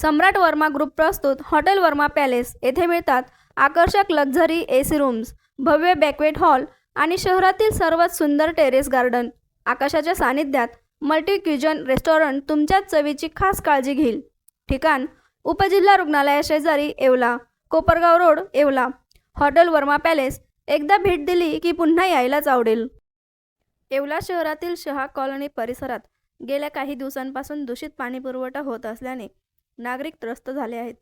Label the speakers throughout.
Speaker 1: सम्राट Verma group प्रस्तुत hotel Verma palace येथे मिळतात आकर्षक लक्झरी एसी रूम्स, भव्य बॅक्वेट हॉल आणि शहरातील सर्वात सुंदर टेरेस गार्डन। आकाशाच्या सानिध्यात मल्टी क्युजन रेस्टॉरंट तुमच्या चवीची खास काळजी घेईल। ठिकाण उपजिल्हा रुग्णालयाशेजारी Yeola, Kopargaon road Yeola. Hotel Verma palace एकदा भेट दिली की पुन्हा यायलाच आवडेल। येवला शहरातील शहा कॉलनी परिसरात गेल्या काही दिवसांपासून दूषित पाणी पुरवठा होत असल्याने नागरिक त्रस्त झाले आहेत।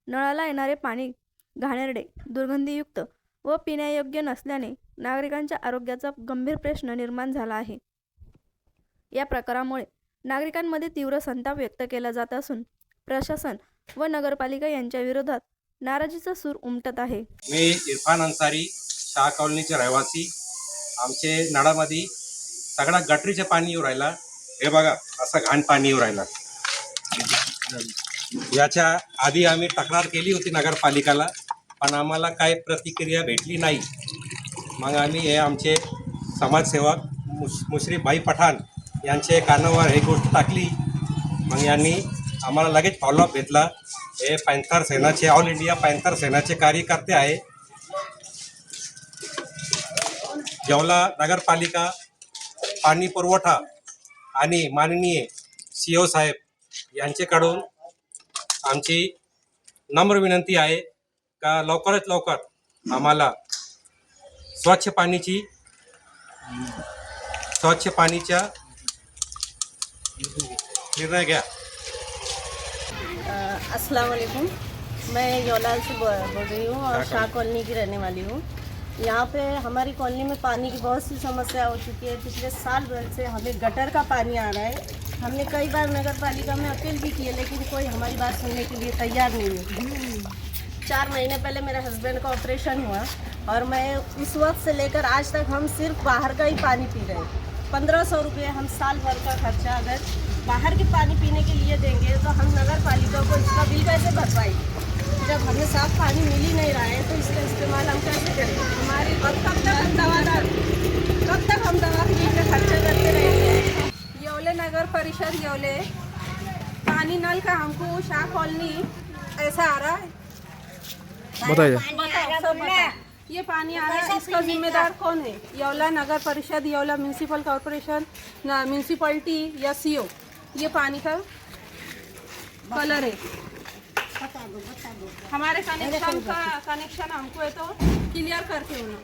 Speaker 1: नळाला येणारे पाणी घाणेरडे, दुर्गंधीयुक्त व पिण्यायोग्य नसल्याने नागरिकांच्या आरोग्याचा गंभीर प्रश्न निर्माण झाला आहे। या प्रकारामुळे नागरिकांमध्ये तीव्र संताप व्यक्त केला जात असून प्रशासन व नगरपालिका यांच्या विरोधात नाराजीचा सूर उमटत आहे।
Speaker 2: मी इरफान अन्सारी, शाह कॉलनीचे रहिवासी। आमचे नळामध्ये सगळा गटरीचे पाणी येऊ राहिला। हे बघा, असं घाण पाणी येऊ राहिला। याच्या आधी आम्ही तक्रार केली होती नगरपालिकेला, पण आम्हाला काही प्रतिक्रिया भेटली नाही। मग आम्ही हे आमचे समाजसेवक मुश्रीफ भाई पठाण यांचे कानावर हे गोष्ट टाकली। मग यांनी आम्हाला लगेच फॉलोअप घेतला। हे पॅन्थर सेनाचे, ऑल इंडिया पॅन्थर सेनाचे कार्यकर्ते आहे। येवला नगरपालिका, पाणी पुरवठा आणि माननीय CO साहेब यांच्याकडून आमची नम्र विनंती आहे का लवकरात लवकर आम्हाला स्वच्छ पाणीचा निर्णय घ्या।
Speaker 3: अस्सलाम वालेकुम। मैं येवला से बोल रही हूँ और शाह कॉलोनी की रहने वाली हूँ। यहाँ पे हमारी कॉलोनी में पानी की बहुत सी समस्या हो चुकी है। पिछले साल भर से हमें गटर का पानी आ रहा है। हमने कई बार नगर पालिका में अपील भी की है, लेकिन कोई हमारी बात सुनने के लिए तैयार नहीं है। 4 महीने पहले मेरे हस्बैंड का ऑपरेशन हुआ और मैं उस वक्त से लेकर आज तक हम सिर्फ बाहर का ही पानी पी रहे हैं। 1500 रुपये हम साल भर का खर्चा अगर बाहर के पानी पीने के लिए देंगे तो हम नगर पालिका को इसका बिल कैसे भर पाएंगे? जब हमें साफ पानी मिल ही नहीं रहा है तो इसका इस्तेमाल हम कैसे करेंगे? हमारी और कब तक हम दवा के खर्चे करते रहेंगे?
Speaker 4: येवले नगर परिषद येवले, पानी नल का हमको शाह कॉलोनी ऐसा आ रहा है।
Speaker 5: बताइए।
Speaker 4: बताओ, सब बताओ। ये पानी आ रहा है, इसका जिम्मेदार कौन है? येवला नगर परिषद, येवला म्यूनसिपल कॉर्पोरेशन, म्यूनसिपलिटी या CO? ये पानी का कलर है। हमारे कनेक्शन हमको है तो क्लियर करके होना।